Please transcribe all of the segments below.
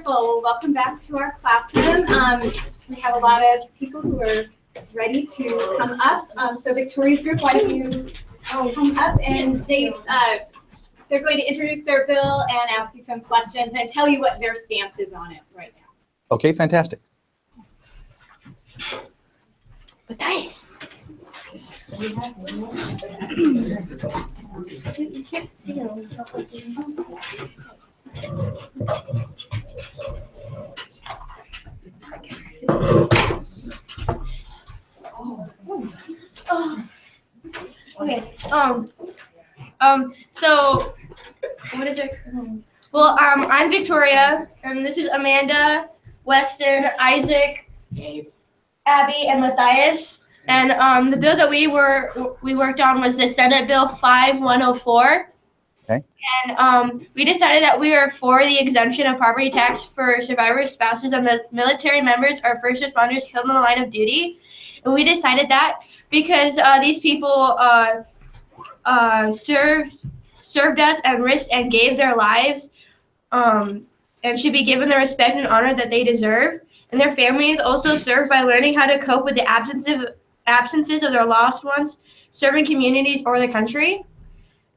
Wonderful. Welcome back to our classroom. We have a lot of people who are ready to come up. So Victoria's group, why don't you come up, and they're going to introduce their bill and ask you some questions and tell you what their stance is on it right now. Okay, fantastic. Okay. So what is it? Well, I'm Victoria, and this is Amanda, Weston, Isaac, Abby, and Matthias. And the bill that we worked on was the Senate Bill 5104. Okay. And we decided that we were for the exemption of property tax for survivors, spouses of military members, or first responders killed in the line of duty. And we decided that because these people served us and risked and gave their lives, and should be given the respect and honor that they deserve. And their families also served by learning how to cope with the absences of their lost ones, serving communities or the country.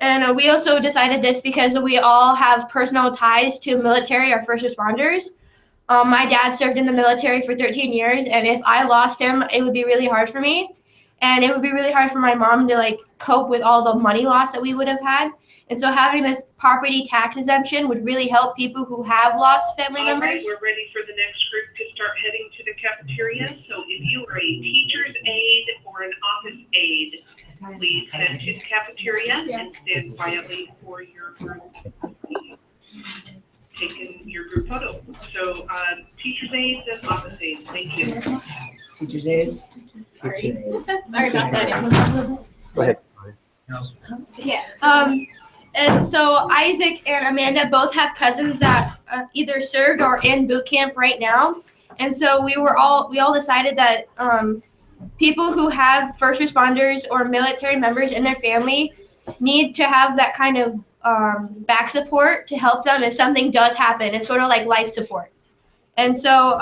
And we also decided this because we all have personal ties to military or first responders. My dad served in the military for 13 years, and if I lost him, it would be really hard for me. And it would be really hard for my mom to cope with all the money loss that we would have had. And so having this property tax exemption would really help people who have lost family members. We're ready for the next group to start heading to the cafeteria. So if you are a teacher's aide or an office aide, please head to the cafeteria and stand quietly for your group, taking your group photo. So teacher's aides and office aides, thank you. Teacher's aides. Sorry about that. Go ahead. Yeah. And so Isaac and Amanda both have cousins that either served or in boot camp right now. And so we all decided that people who have first responders or military members in their family need to have that kind of back support to help them if something does happen. It's sort of like life support. And so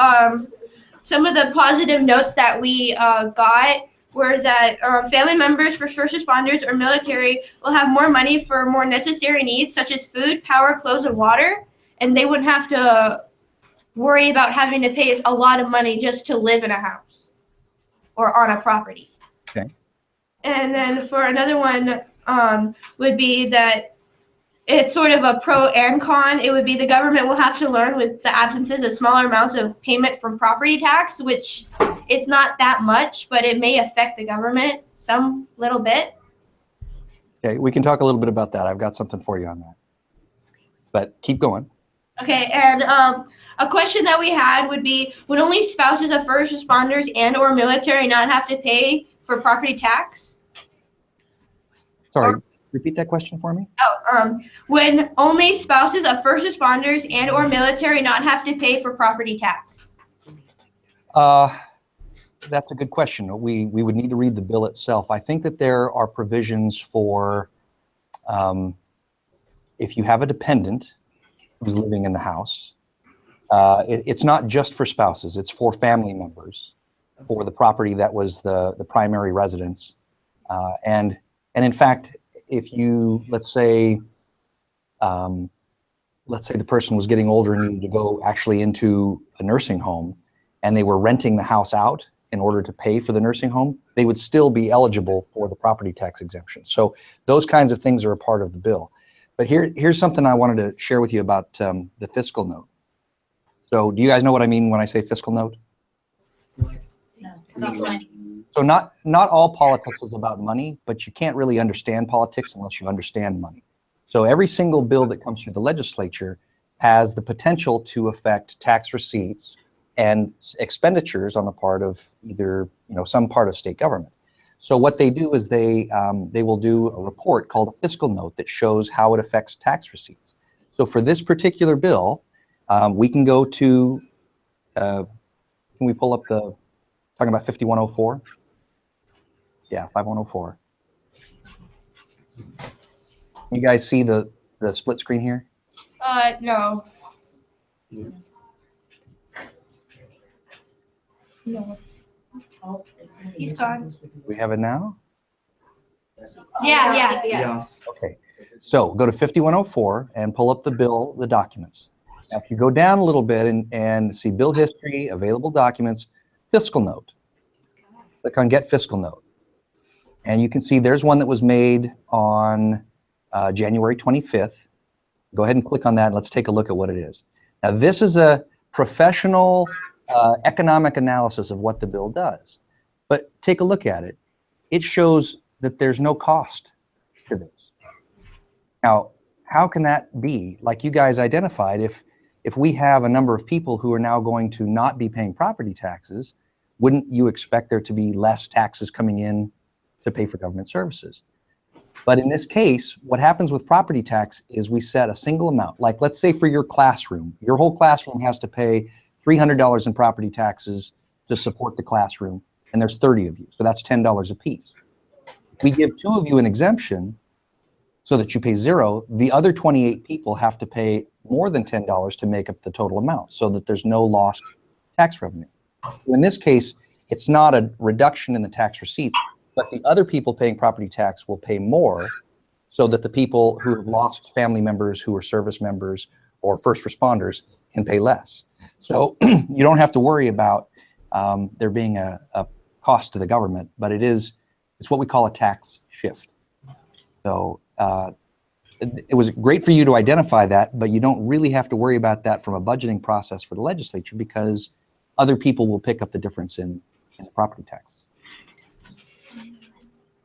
some of the positive notes that we got were that family members for first responders or military will have more money for more necessary needs such as food, power, clothes, and water, and they wouldn't have to worry about having to pay a lot of money just to live in a house or on a property. Okay. And then for another one would be that it's sort of a pro and con. It would be the government will have to learn with the absences of smaller amounts of payment from property tax, which it's not that much, but it may affect the government some little bit. Okay, we can talk a little bit about that. I've got something for you on that. But keep going. Okay, and a question that we had would be, would only spouses of first responders and or military not have to pay for property tax? Sorry, repeat that question for me. When only spouses of first responders and or military not have to pay for property tax? That's a good question. We would need to read the bill itself. I think that there are provisions for if you have a dependent who's living in the house, it's not just for spouses, it's for family members for the property that was the primary residence. And in fact, if you, let's say the person was getting older and needed to go actually into a nursing home and they were renting the house out in order to pay for the nursing home, they would still be eligible for the property tax exemption. So those kinds of things are a part of the bill. But here's something I wanted to share with you about the fiscal note. So do you guys know what I mean when I say fiscal note? So not all politics is about money, but you can't really understand politics unless you understand money. So every single bill that comes through the legislature has the potential to affect tax receipts and expenditures on the part of either, some part of state government. So what they do is they will do a report called a fiscal note that shows how it affects tax receipts. So for this particular bill, we can go to, can we pull up talking about 5104? Yeah, 5104. You guys see the split screen here? No. No. He's gone. We have it now? Yeah. Yes. Okay. So go to 5104 and pull up the bill, the documents. Now, if you go down a little bit and see bill history, available documents, fiscal note. Click on Get Fiscal Note. And you can see there's one that was made on January 25th. Go ahead and click on that and let's take a look at what it is. Now, this is a professional economic analysis of what the bill does. But take a look at it. It shows that there's no cost to this. Now, how can that be? Like you guys identified, if we have a number of people who are now going to not be paying property taxes, wouldn't you expect there to be less taxes coming in to pay for government services? But in this case, what happens with property tax is we set a single amount. Like let's say for your classroom, your whole classroom has to pay $300 in property taxes to support the classroom, and there's 30 of you, so that's $10 a piece. We give 2 of you an exemption so that you pay 0. The other 28 people have to pay more than $10 to make up the total amount so that there's no lost tax revenue. In this case, it's not a reduction in the tax receipts, but the other people paying property tax will pay more so that the people who have lost family members who are service members or first responders can pay less. So you don't have to worry about there being a cost to the government, but it's what we call a tax shift. So it was great for you to identify that, but you don't really have to worry about that from a budgeting process for the legislature because other people will pick up the difference in the property taxes.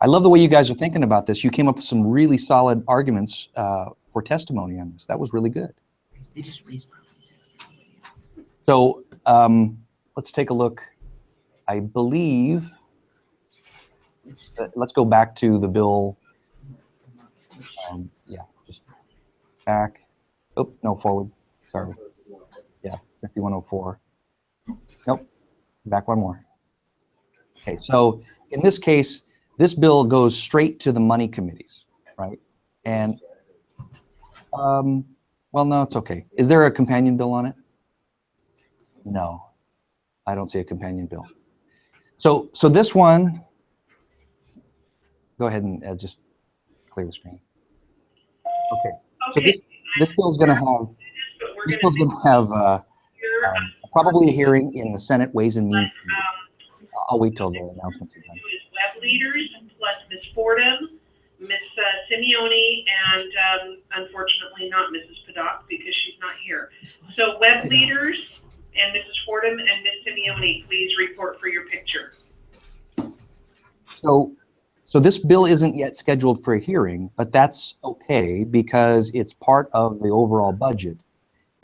I love the way you guys are thinking about this. You came up with some really solid arguments for testimony on this. That was really good. They just raised property tax. So let's take a look. I believe, let's go back to the bill. Yeah, just back. Oh, no, forward. Sorry. Yeah, 5104. Nope, back one more. Okay, so in this case, this bill goes straight to the money committees, right? And, well, no, it's okay. Is there a companion bill on it? No, I don't see a companion bill. So this one, go ahead and just clear the screen. Okay, so this bill's going to have probably a hearing in the Senate Ways and Means Committee. I'll wait till the announcements are done. Web leaders plus Ms. Fordham, Ms. Simeone, and unfortunately not Mrs. Paddock because she's not here. So web leaders and Mrs. Fordham and Ms. Simeone, please report for your picture. So this bill isn't yet scheduled for a hearing, but that's okay because it's part of the overall budget.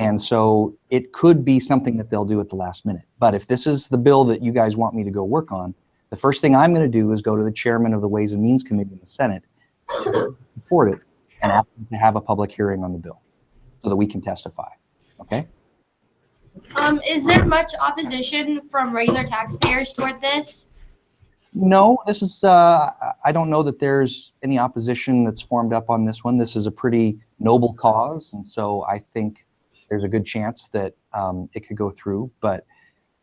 And so it could be something that they'll do at the last minute. But if this is the bill that you guys want me to go work on, the first thing I'm going to do is go to the chairman of the Ways and Means Committee in the Senate, support it, and ask them to have a public hearing on the bill so that we can testify. Okay? Is there much opposition from regular taxpayers toward this? No, this is, I don't know that there's any opposition that's formed up on this one. This is a pretty noble cause, and so I think there's a good chance that it could go through, but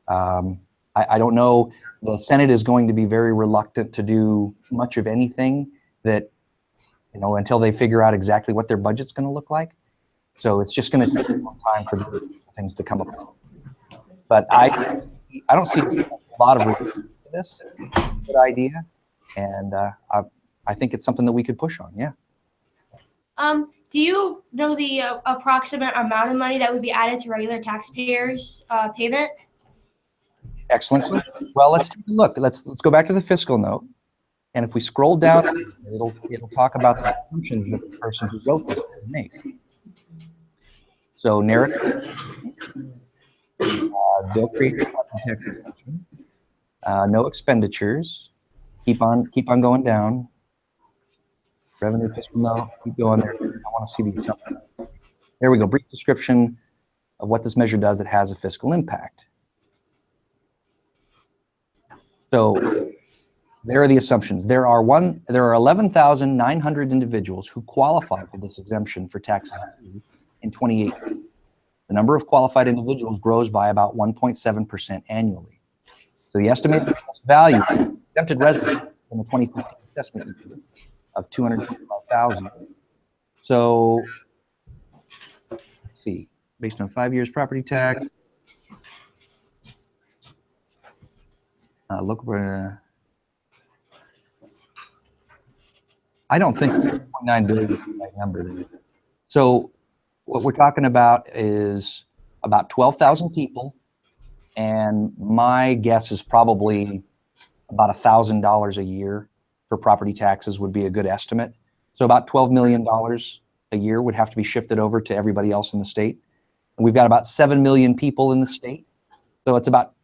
I don't know. The Senate is going to be very reluctant to do much of anything that, until they figure out exactly what their budget's going to look like. So it's just going to take a long time for the things to come up. But I don't see a lot of room for this. Good idea, and I think it's something that we could push on. Yeah. Do you know the approximate amount of money that would be added to regular taxpayers' payment? Excellent. Well, let's take a look. Let's go back to the fiscal note, and if we scroll down, it'll talk about the assumptions that the person who wrote this has made. So narrative, they'll create a property tax exemption. No expenditures. Keep on going down. Revenue fiscal note. Keep going there. I want to see the assumption. There we go. Brief description of what this measure does that has a fiscal impact. So there are the assumptions. There are 11,900 individuals who qualify for this exemption for taxes in 2018. The number of qualified individuals grows by about 1.7% annually. So the estimated assessed value of exempted residents in the 2015 assessment year of 225,000. So let's see, based on 5 years property tax. I don't think 2.9 billion is the right number there. So what we're talking about is about 12,000 people, and my guess is probably about $1,000 a year for property taxes would be a good estimate. So about $12 million a year would have to be shifted over to everybody else in the state. And we've got about 7 million people in the state. So it's about,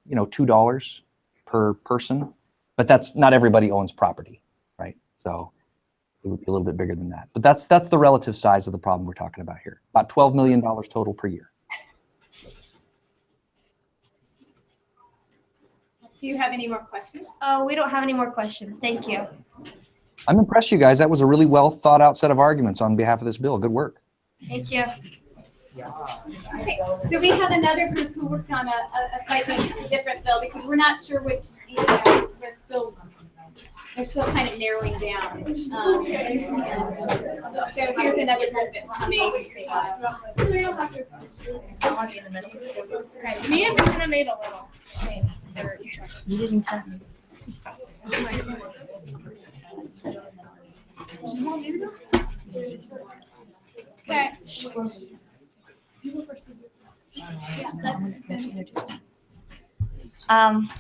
$2 per person, but that's not everybody owns property, right? So it would be a little bit bigger than that. But that's the relative size of the problem we're talking about here. About $12 million total per year. Do you have any more questions? We don't have any more questions. Thank you. I'm impressed, you guys. That was a really well thought out set of arguments on behalf of this bill. Good work. Thank you. Okay, so we have another group who worked on a slightly different bill because we're not sure which, they're still kind of narrowing down. So here's another group that's coming. Me and McKenna made a little. You didn't tell me. Okay.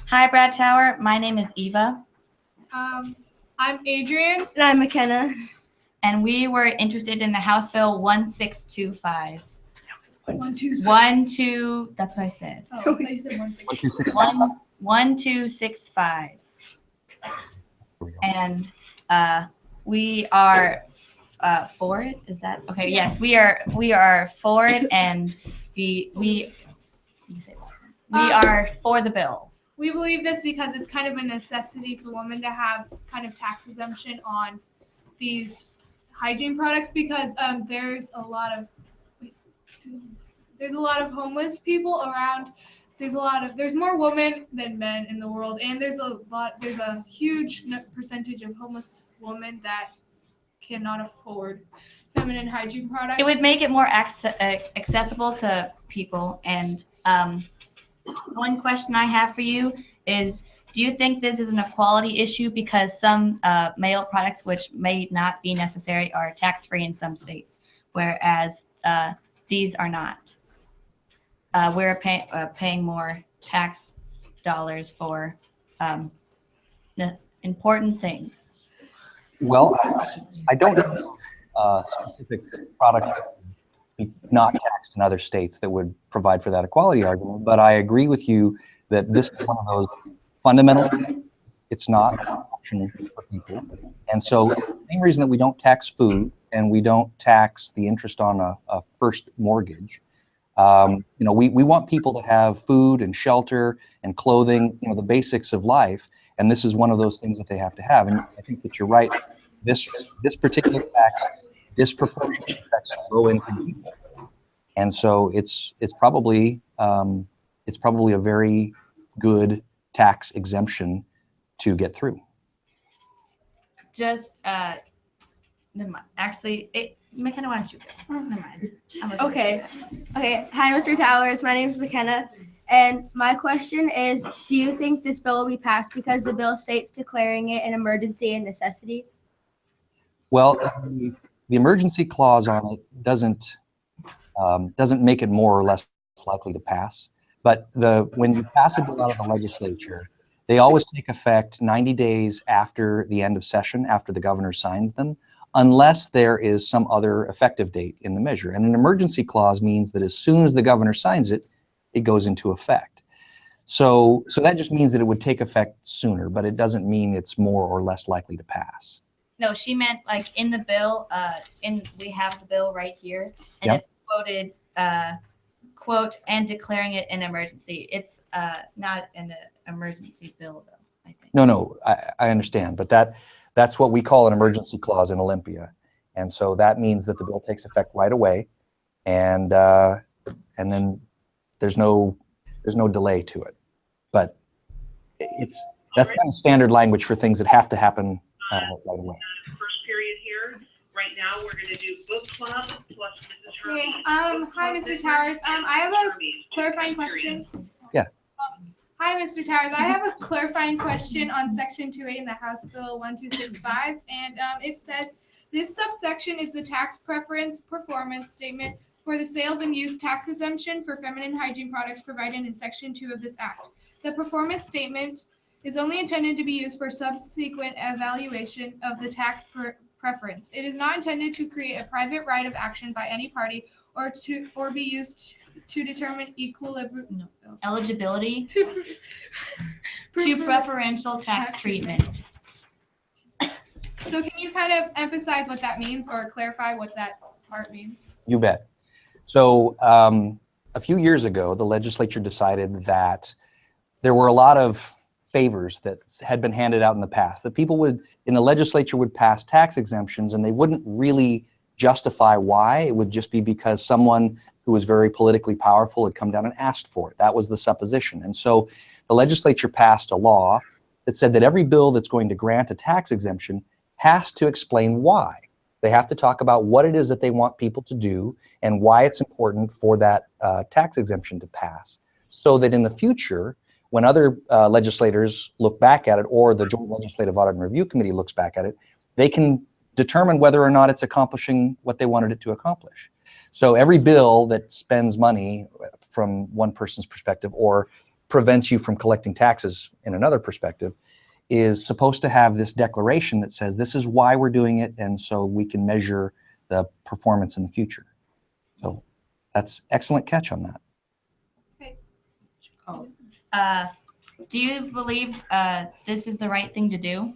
Hi, Brad Tower. My name is Eva, I'm Adrian. And I'm McKenna. and we were interested in the House Bill 1625. 126. That's what I said. Oh, I thought you said 126. 1265. And we are for it. Is that okay? Yes, we are for it, and you say what? We are for the bill. We believe this because it's kind of a necessity for women to have kind of tax exemption on these hygiene products because there's a lot of homeless people around. There's more women than men in the world, and there's a huge percentage of homeless women that cannot afford feminine hygiene products. It would make it more accessible to people. And one question I have for you is, do you think this is an equality issue because some male products, which may not be necessary, are tax-free in some states, whereas these are not? We're paying more tax dollars for important things. Well, I don't know specific products that would be not taxed in other states that would provide for that equality argument, but I agree with you that this is one of those fundamental, it's not an option for people. And so the main reason that we don't tax food and we don't tax the interest on a first mortgage, we want people to have food and shelter and clothing, the basics of life. And this is one of those things that they have to have. And I think that you're right. This particular tax disproportionately affects low-income people, and so it's probably a very good tax exemption to get through. Just never mind. Actually, McKenna, why don't you go? Never mind. Okay. Hi, Mr. Towers. My name is McKenna. And my question is, do you think this bill will be passed because the bill states declaring it an emergency and necessity? Well, the emergency clause on it doesn't make it more or less likely to pass. But when you pass a bill out of the legislature, they always take effect 90 days after the end of session, after the governor signs them, unless there is some other effective date in the measure. And an emergency clause means that as soon as the governor signs it, it goes into effect. So that just means that it would take effect sooner, but it doesn't mean it's more or less likely to pass. No, she meant like in the bill, we have the bill right here, and Yep. it's quoted, quote, and declaring it an emergency. It's not an emergency bill, though, I think. No, I understand, but that's what we call an emergency clause in Olympia. And so that means that the bill takes effect right away, and then there's no delay to it. But that's kind of standard language for things that have to happen right away. First period here. Right now, we're going to do book club plus Mrs. Okay, Hermes. hi, Book club Mr. members Towers. and I have Mrs. a Hermes. clarifying Period. question. Yeah. Hi, Mr. Towers. I have a clarifying question on Section 2A in the House Bill 1265, and it says this subsection is the tax preference performance statement for the sales and use tax exemption for feminine hygiene products provided in Section 2 of this Act. The performance statement is only intended to be used for subsequent evaluation of the tax preference. It is not intended to create a private right of action by any party or be used to determine Eligibility to preferential tax treatment. So can you kind of emphasize what that means or clarify what that part means? You bet. So a few years ago, the legislature decided that there were a lot of favors that had been handed out in the past, that people in the legislature would pass tax exemptions and they wouldn't really justify why. It would just be because someone who was very politically powerful had come down and asked for it. That was the supposition. And so the legislature passed a law that said that every bill that's going to grant a tax exemption has to explain why. They have to talk about what it is that they want people to do and why it's important for that tax exemption to pass, so that in the future, when other legislators look back at it, or the Joint Legislative Audit and Review Committee looks back at it, they can determine whether or not it's accomplishing what they wanted it to accomplish. So every bill that spends money from one person's perspective or prevents you from collecting taxes in another perspective is supposed to have this declaration that says this is why we're doing it, and so we can measure the performance in the future. So that's excellent catch on that. Do you believe this is the right thing to do?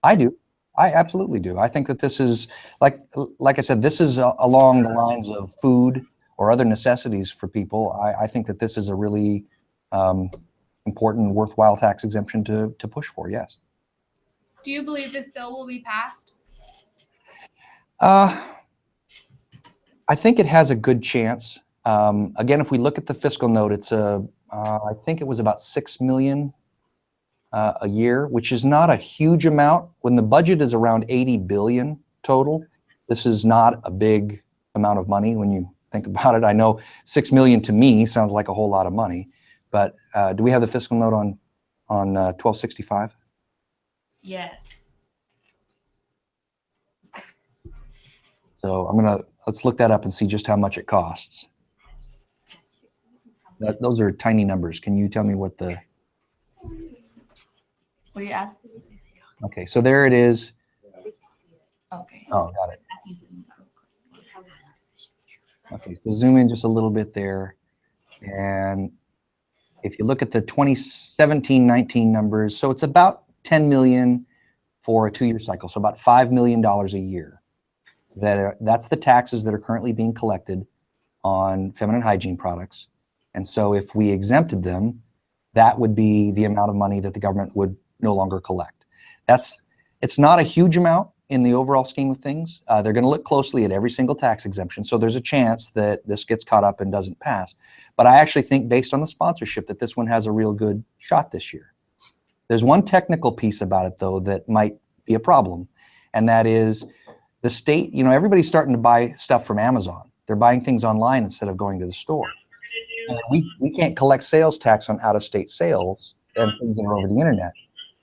I do. I absolutely do. I think that this is, like I said, this is along the lines of food or other necessities for people. I think that this is a really important, worthwhile tax exemption to push for, yes. Do you believe this bill will be passed? I think it has a good chance. Again, if we look at the fiscal note, it's I think it was about $6 million a year, which is not a huge amount. When the budget is around $80 billion total, this is not a big amount of money when you think about it. I know $6 million to me sounds like a whole lot of money, but do we have the fiscal note on 1265? Yes. So let's look that up and see just how much it costs. Those are tiny numbers. Can you tell me what the? What are you asking? Okay, so there it is. Okay. Oh, got it. Okay, so zoom in just a little bit there. And if you look at the 2017-19 numbers, so it's about 10 million for a 2-year cycle, so about $5 million a year. That's the taxes that are currently being collected on feminine hygiene products. And so if we exempted them, that would be the amount of money that the government would no longer collect. It's not a huge amount in the overall scheme of things. They're going to look closely at every single tax exemption, so there's a chance that this gets caught up and doesn't pass. But I actually think, based on the sponsorship, that this one has a real good shot this year. There's one technical piece about it, though, that might be a problem, and that is the state, everybody's starting to buy stuff from Amazon. They're buying things online instead of going to the store. We can't collect sales tax on out-of-state sales and things that are over the internet.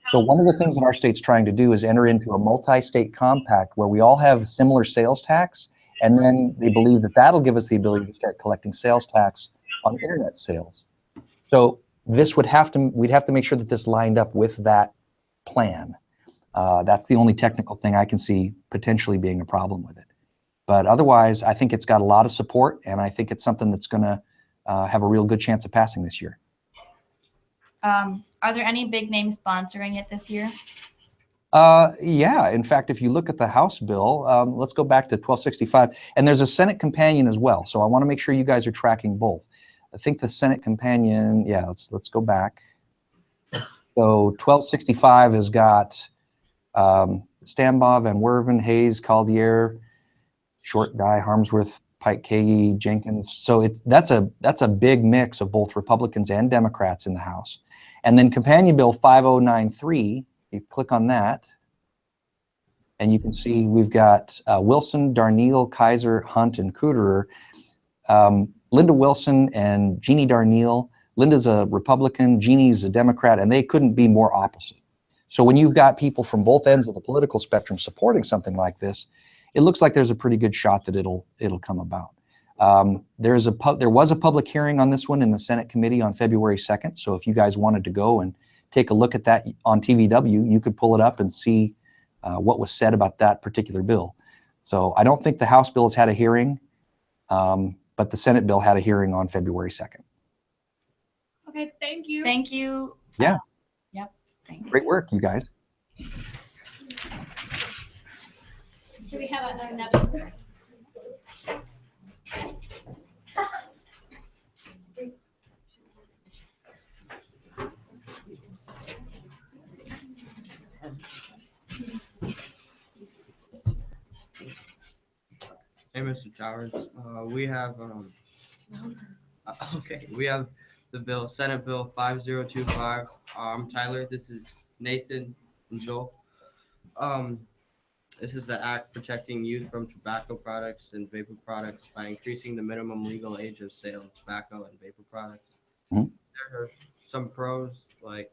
So one of the things that our state's trying to do is enter into a multi-state compact where we all have similar sales tax, and then they believe that that'll give us the ability to start collecting sales tax on internet sales. So we'd have to make sure that this lined up with that plan. That's the only technical thing I can see potentially being a problem with it. But otherwise, I think it's got a lot of support, and I think it's something that's going to have a real good chance of passing this year. Are there any big names sponsoring it this year? Yeah, in fact, if you look at the House bill, let's go back to 1265, and there's a Senate companion as well. So I want to make sure you guys are tracking both. I think the Senate companion, yeah, let's go back. So 1265 has got Stambaugh, Van Werven, Hayes, Caldier, Short Guy, Harmsworth, Pike, Kagi, Jenkins. So that's a big mix of both Republicans and Democrats in the House. And then Companion Bill 5093, you click on that, and you can see we've got Wilson, Darnell, Kaiser, Hunt, and Cooterer. Linda Wilson and Jeannie Darnell. Linda's a Republican, Jeannie's a Democrat, and they couldn't be more opposite. So when you've got people from both ends of the political spectrum supporting something like this, it looks like there's a pretty good shot that it'll come about. There was a public hearing on this one in the Senate committee on February 2nd. So if you guys wanted to go and take a look at that on TVW, you could pull it up and see what was said about that particular bill. So I don't think the House bill has had a hearing, but the Senate bill had a hearing on February 2nd. Okay, thank you. Thank you. Yeah. Yep. Thanks. Great work, you guys. Do we have another? Hey, Mr. Towers. We have we have the bill, Senate Bill 5025. Tyler. This is Nathan and Joel. This is the act protecting youth from tobacco products and vapor products by increasing the minimum legal age of sale of tobacco and vapor products. Mhm. There are some pros, like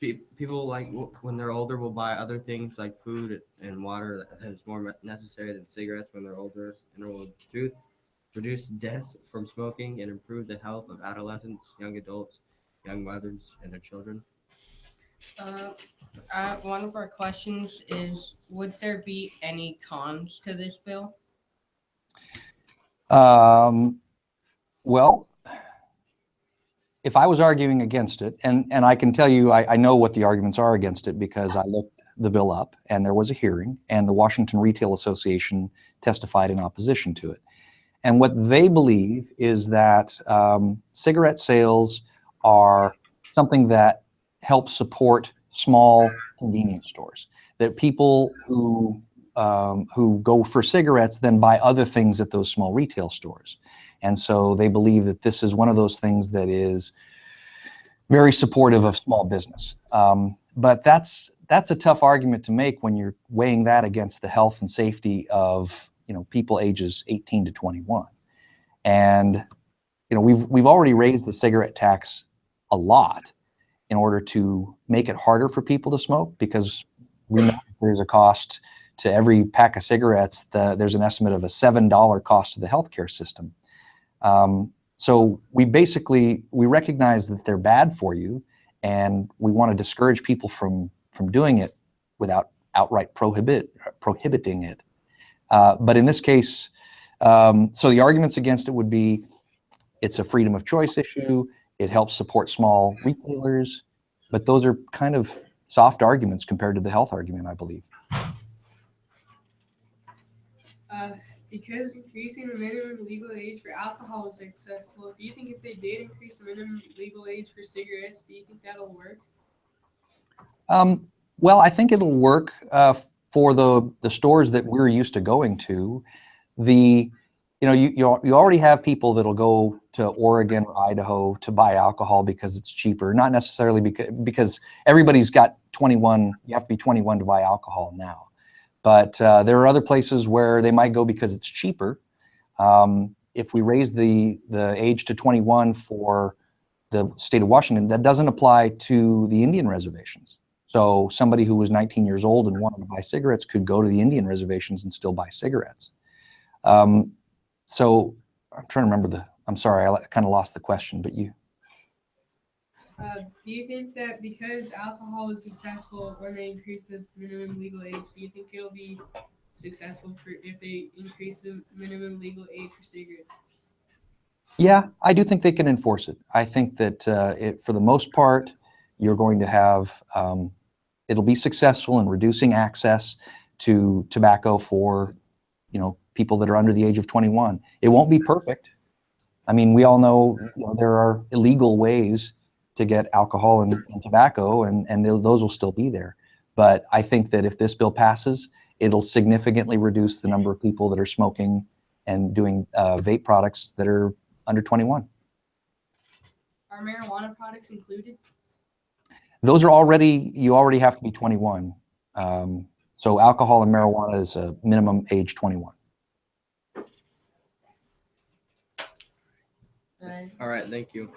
people like when they're older will buy other things like food and water that is more necessary than cigarettes when they're older, and it will reduce deaths from smoking and improve the health of adolescents, young adults, young mothers, and their children. One of our questions is, would there be any cons to this bill? Well, if I was arguing against it, and I can tell you, I know what the arguments are against it because I looked the bill up and there was a hearing and the Washington Retail Association testified in opposition to it. And what they believe is that cigarette sales are something that helps support small convenience stores, that people who go for cigarettes then buy other things at those small retail stores. And so they believe that this is one of those things that is very supportive of small business. But that's a tough argument to make when you're weighing that against the health and safety of people ages 18 to 21. And we've already raised the cigarette tax a lot in order to make it harder for people to smoke, because we know there's a cost to every pack of cigarettes. There's an estimate of a $7 cost to the healthcare system. So we recognize that they're bad for you, and we want to discourage people from doing it without outright prohibiting it. But in this case, so the arguments against it would be, it's a freedom of choice issue. It helps support small retailers, but those are kind of soft arguments compared to the health argument, I believe. Because increasing the minimum legal age for alcohol is successful, do you think if they did increase the minimum legal age for cigarettes, do you think that'll work? Well, I think it'll work for the stores that we're used to going to. You already have people that'll go to Oregon or Idaho to buy alcohol because it's cheaper, not necessarily because everybody's got 21. You have to be 21 to buy alcohol now. But there are other places where they might go because it's cheaper. If we raise the age to 21 for the state of Washington, that doesn't apply to the Indian reservations. So somebody who was 19 years old and wanted to buy cigarettes could go to the Indian reservations and still buy cigarettes. So I'm trying to remember I'm sorry, I kind of lost the question, but you. Do you think that because alcohol is successful when they increase the minimum legal age, do you think it'll be successful if they increase the minimum legal age for cigarettes? Yeah, I do think they can enforce it. I think that for the most part, you're going to have, it'll be successful in reducing access to tobacco for, people that are under the age of 21. It won't be perfect. I mean, we all know, there are illegal ways to get alcohol and tobacco, and those will still be there. But I think that if this bill passes, it'll significantly reduce the number of people that are smoking and doing vape products that are under 21. Are marijuana products included? Those are already, you already have to be 21. So alcohol and marijuana is a minimum age 21. All right, thank you.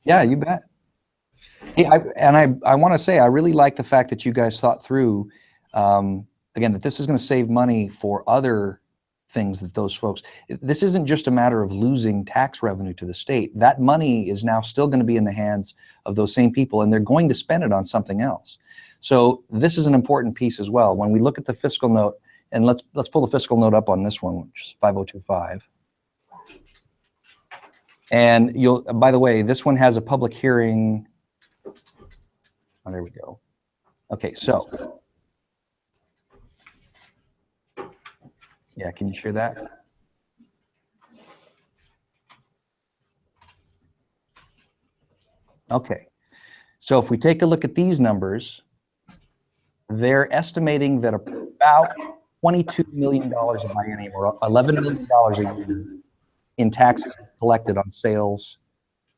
Yeah, you bet. Hey, I want to say, I really like the fact that you guys thought through, again, that this is going to save money for other things that those folks, this isn't just a matter of losing tax revenue to the state. That money is now still going to be in the hands of those same people, and they're going to spend it on something else. So this is an important piece as well. When we look at the fiscal note, and let's pull the fiscal note up on this one, which is 5025. And you'll, by the way, this one has a public hearing. Oh, there we go. Okay, so. Yeah, can you share that? Okay, so if we take a look at these numbers, they're estimating that about $22 million a biennium, or $11 million a year in taxes collected on sales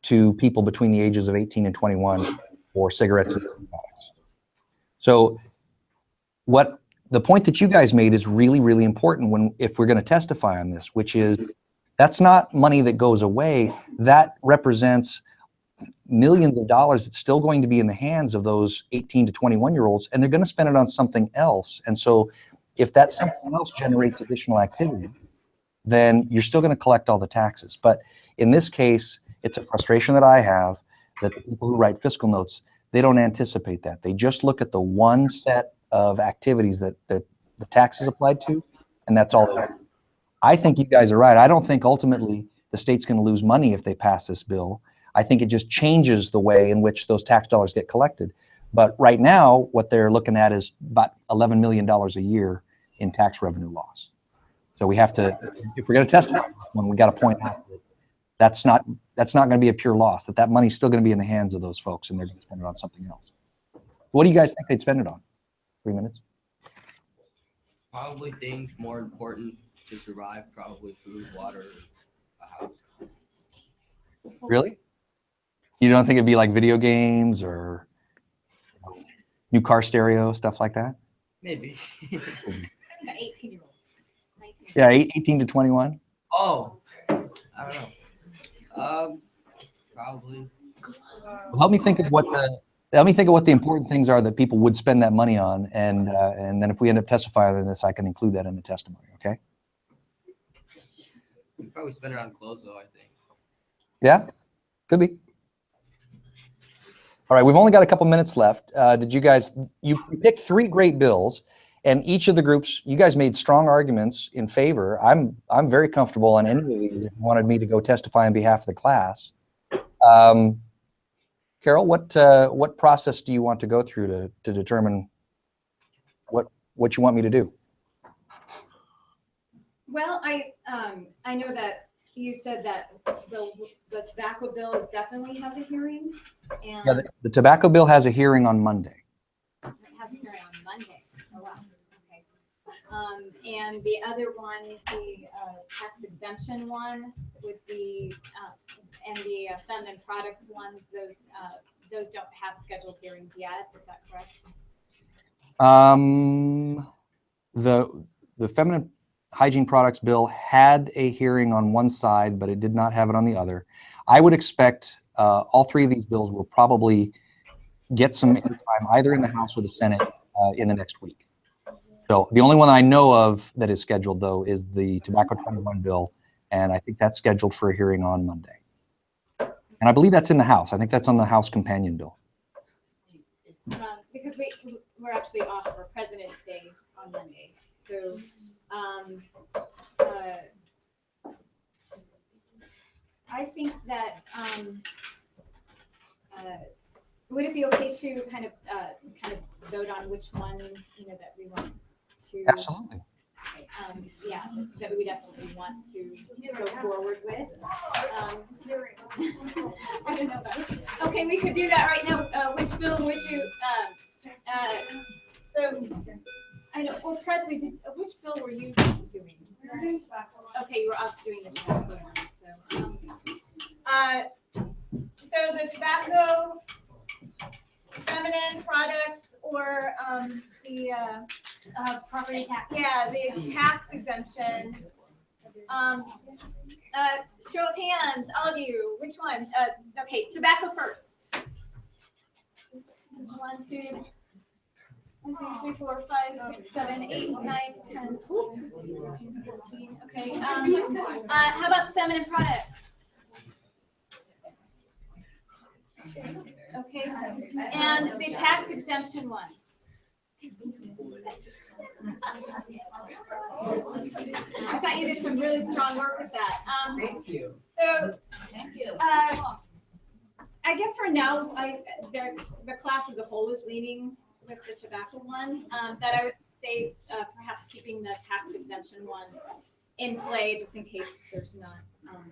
to people between the ages of 18 and 21 for cigarettes and products. So what the point that you guys made is really, really important if we're going to testify on this, which is that's not money that goes away. That represents millions of dollars that's still going to be in the hands of those 18 to 21-year-olds, and they're going to spend it on something else. And so if that something else generates additional activity, then you're still going to collect all the taxes. But in this case, it's a frustration that I have that the people who write fiscal notes, they don't anticipate that. They just look at the one set of activities that the tax is applied to, and that's all they do. I think you guys are right. I don't think ultimately the state's going to lose money if they pass this bill. I think it just changes the way in which those tax dollars get collected. But right now, what they're looking at is about $11 million a year in tax revenue loss. So we have to, if we're going to testify, when we got to point out that that's not going to be a pure loss, that money's still going to be in the hands of those folks, and they're going to spend it on something else. What do you guys think they'd spend it on? 3 minutes? Probably things more important to survive, probably food, water, a house. Really? You don't think it'd be like video games or new car stereo, stuff like that? Maybe. 18-year-olds. Yeah, 18 to 21. Oh, I don't know. Probably. Well, help me think of what the important things are that people would spend that money on, and then if we end up testifying on this, I can include that in the testimony. Okay? We'd probably spend it on clothes, though, I think. Yeah, could be. All right, we've only got a couple minutes left. Did you guys? You picked 3 great bills, and each of the groups, you guys made strong arguments in favor. I'm very comfortable on any of these. If you wanted me to go testify on behalf of the class. Carol, what process do you want to go through to determine what you want me to do? Well, I know that you said that the tobacco bill definitely has a hearing, and Yeah, the tobacco bill has a hearing on Monday. it has a hearing on Monday. Oh wow. Okay. And the other one, the tax exemption one, with the and the feminine products ones, those don't have scheduled hearings yet. Is that correct? The feminine hygiene products bill had a hearing on one side, but it did not have it on the other. I would expect all 3 of these bills will probably get some time either in the House or the Senate in the next week. So the only one I know of that is scheduled, though, is the Tobacco 21 bill, and I think that's scheduled for a hearing on Monday. And I believe that's in the House. I think that's on the House companion bill. Because we're actually off for President's Day on Monday. So I think that would it be okay to kind of vote on which one that we want to? Absolutely. Okay, yeah, that we definitely want to go forward with. I don't know about it. Okay, we could do that right now. Which bill would you? So I know. Well, Presley, which bill were you doing? Okay, okay, you were us doing the tobacco one, So the tobacco, feminine products, or the property tax. yeah, the tax exemption. Show of hands, all of you. Which one? Okay, tobacco first. 1, 2, 3, 4, 5, 6, 7, 8, 9, 10, 14. Okay. How about feminine products? Okay. And the tax exemption one. I thought you did some really strong work with that. Thank you. So, Thank you. I guess for now, the class as a whole is leaning with the tobacco one. That I would say perhaps keeping the tax exemption one in play just in case there's not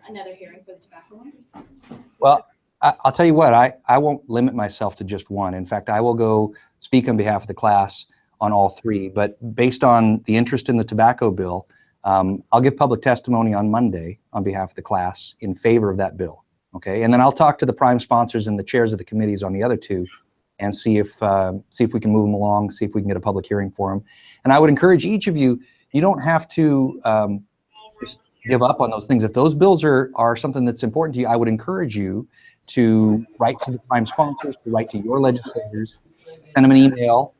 another hearing for the tobacco one. Well, I'll tell you what, I won't limit myself to just one. In fact, I will go speak on behalf of the class on all three. But based on the interest in the tobacco bill, I'll give public testimony on Monday on behalf of the class in favor of that bill. Okay, and then I'll talk to the prime sponsors and the chairs of the committees on the other two and see if we can move them along, see if we can get a public hearing for them. And I would encourage each of you, you don't have to just give up on those things. If those bills are something that's important to you, I would encourage you to write to the prime sponsors, to write to your legislators, send them an email,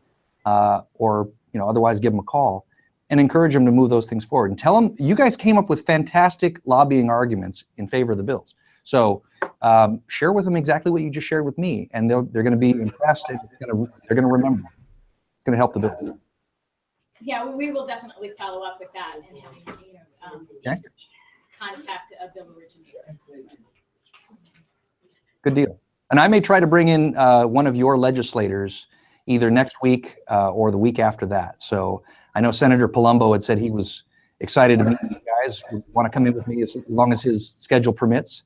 or otherwise give them a call and encourage them to move those things forward. And tell them, you guys came up with fantastic lobbying arguments in favor of the bills. So share with them exactly what you just shared with me, and they're going to be impressed, and they're going to remember. It's going to help the bill. Yeah, we will definitely follow up with that and having Okay. contact a bill originator. Good deal. And I may try to bring in one of your legislators either next week or the week after that. So I know Senator Palumbo had said he was excited to meet you guys, want to come in with me as long as his schedule permits.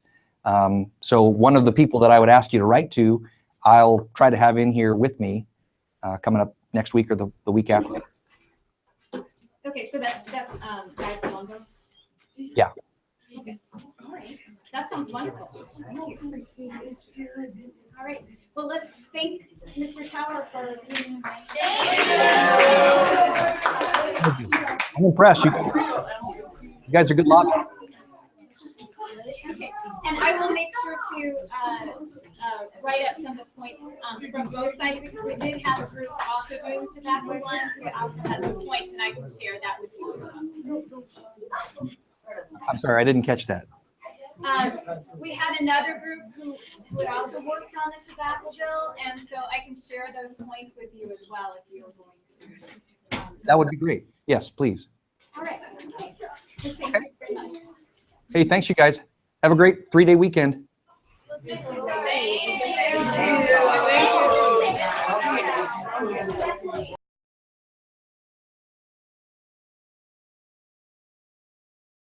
So one of the people that I would ask you to write to, I'll try to have in here with me coming up next week or the week after. Okay, so that's Guy Palumbo? Yeah. Okay. All right. That sounds wonderful. All right. Well, let's thank Mr. Tower for being I'm impressed. You guys are good lobby. Okay. And I will make sure to write up some of the points from both sides, because we did have a group also doing the tobacco one, who also had some points, and I can share that with you as well. I'm sorry, I didn't catch that. We had another group who had also worked on the tobacco bill, and so I can share those points with you as well if you're going to. That would be great. Yes, please. All right. Okay. Thank you very much. Hey, thanks, you guys. Have a great 3-day weekend. Thank you.